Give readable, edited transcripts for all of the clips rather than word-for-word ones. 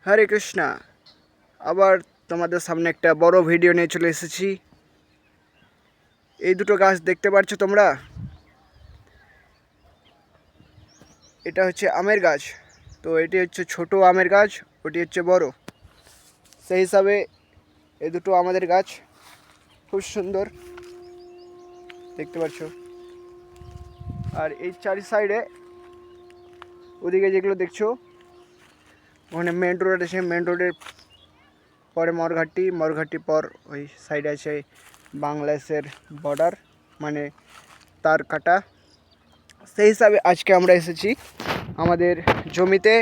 হরে কৃষ্ণা। আবার তোমাদের সামনে একটা বড় ভিডিও নিয়ে চলে এসেছি। এই দুটো গাছ দেখতে পাচ্ছ তোমরা, এটা হচ্ছে আমের গাছ। তো এটি হচ্ছে ছোট আমের গাছ, ওটি হচ্ছে বড়। সেই হিসাবে এই দুটো আমাদের গাছ খুব সুন্দর দেখতে পাচ্ছ। আর এই চারি সাইডে ওদিকে যেগুলো দেখছো ওখানে মেন রোড আছে, মেন রোডের পরে মরঘাটি পর ওই সাইডে আছে বাংলাদেশের বর্ডার, মানে তার কাটা। সেই হিসাবে আজকে আমরা এসেছি আমাদের জমিতে।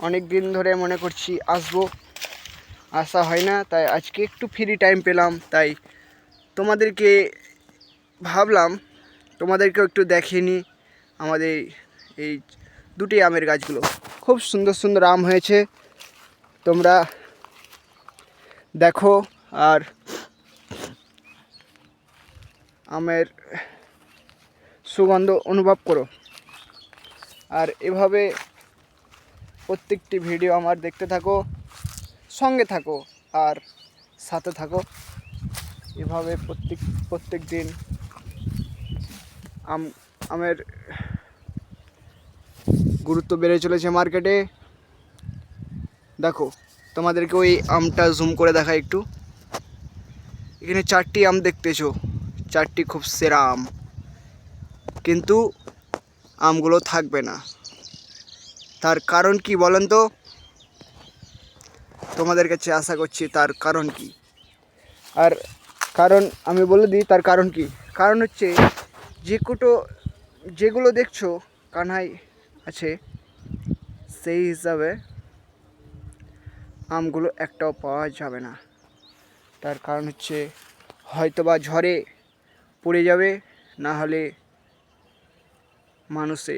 অনেক দিন ধরে মনে করছি আসবো, আসা হয় না, তাই আজকে একটু ফ্রি টাইম পেলাম, তাই তোমাদেরকে ভাবলাম তোমাদেরকেও একটু দেখিয়ে নিই। আমাদের এই দুটি আমের গাছগুলো খুব সুন্দর সুন্দর আম হয়েছে, তোমরা দেখো আর আমের সুগন্ধ অনুভব করো। আর এভাবে প্রত্যেকটি ভিডিও আমার দেখতে থাকো, সঙ্গে থাকো আর সাথে থাকো। এভাবে প্রত্যেক দিন আমের গুরুত্ব বেড়ে চলেছে মার্কেটে। দেখো তোমাদেরকে ওই আমটা জুম করে দেখাই একটু। এখানে 4টি আম দেখতেছো, 4টি খুব সেরা আম, কিন্তু আমগুলো থাকবে না। তার কারণ কি বলেন তো? তোমাদের কাছে আশা করছি তার কারণ কি। আর কারণ আমি বলে দিই তার কারণ কি। কারণ হচ্ছে যেগুলো দেখছো কানহাই আছে, সেই হিসাবে আমগুলো একটাও পাওয়া যাবে না। তার কারণ হচ্ছে হয়তোবা ঝড়ে পড়ে যাবে, না হলে মানুষে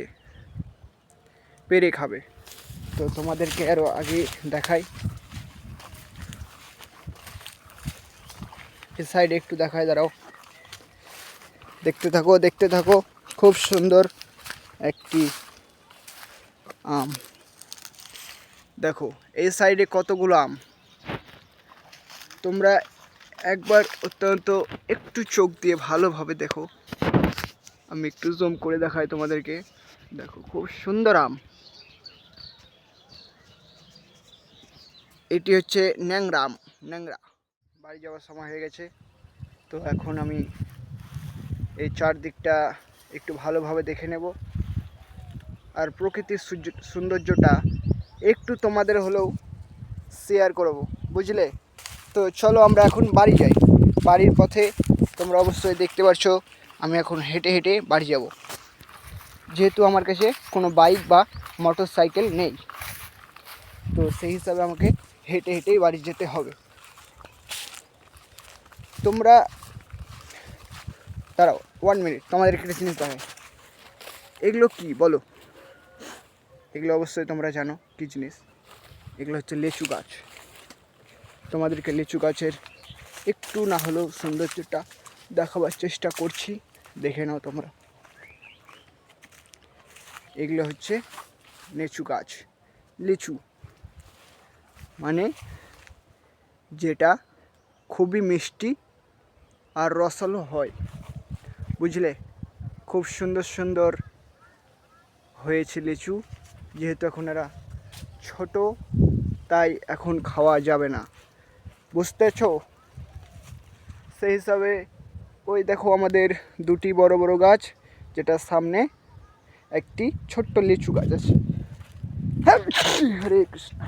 পেরে খাবে। তো তোমাদেরকে আরও আগে দেখাই, এই সাইডে একটু দেখায়, দাঁড়াও। দেখতে থাকো খুব সুন্দর একটি আম। দেখো এই সাইডে কতগুলো আম, তোমরা একবার অত্যন্ত একটু চোখ দিয়ে ভালোভাবে দেখো। আমি একটু জুম করে দেখাই তোমাদেরকে। দেখো খুব সুন্দর আম। এটি হচ্ছে ন্যাংরা আম। ন্যাংরা বাড়ি যাওয়ার সময় হয়ে গেছে, তো এখন আমি এই চারদিকটা একটু ভালোভাবে দেখে নেব আর প্রকৃতির সৌন্দর্যটা একটু তোমাদের হলেও শেয়ার করব, বুঝলে? তো চলো আমরা এখন বাড়ি যাই। বাড়ির পথে তোমরা অবশ্যই দেখতে পাচ্ছ আমি এখন হেঁটে হেঁটে বাড়ি যাব, যেহেতু আমার কাছে কোনো বাইক বা মোটর সাইকেল নেই। তো সেই হিসাবে আমাকে হেঁটে হেঁটেই বাড়ি যেতে হবে। তোমরা দাঁড়াও 1 মিনিট, তোমাদের একটা জিনিস দেখায়। এগুলো কি বলো? এগুলো অবশ্যই তোমরা জানো কী জিনিস। এগুলো হচ্ছে লিচু গাছ। তোমাদেরকে লিচু গাছের একটু না হলেও সৌন্দর্যটা দেখাবার চেষ্টা করছি, দেখে নাও তোমরা। এগুলো হচ্ছে লিচু গাছ। লিচু মানে যেটা খুবই মিষ্টি আর রসালো হয়, বুঝলে? খুব সুন্দর সুন্দর হয়েছে লিচু, যেহেতু এখন এরা ছোট, তাই এখন খাওয়া যাবে না, বুঝতেছ? সেই হিসাবে ওই দেখো আমাদের দুটি বড় বড় গাছ, যেটার সামনে একটি ছোট্ট লিচু গাছ আছে। হরে কৃষ্ণ।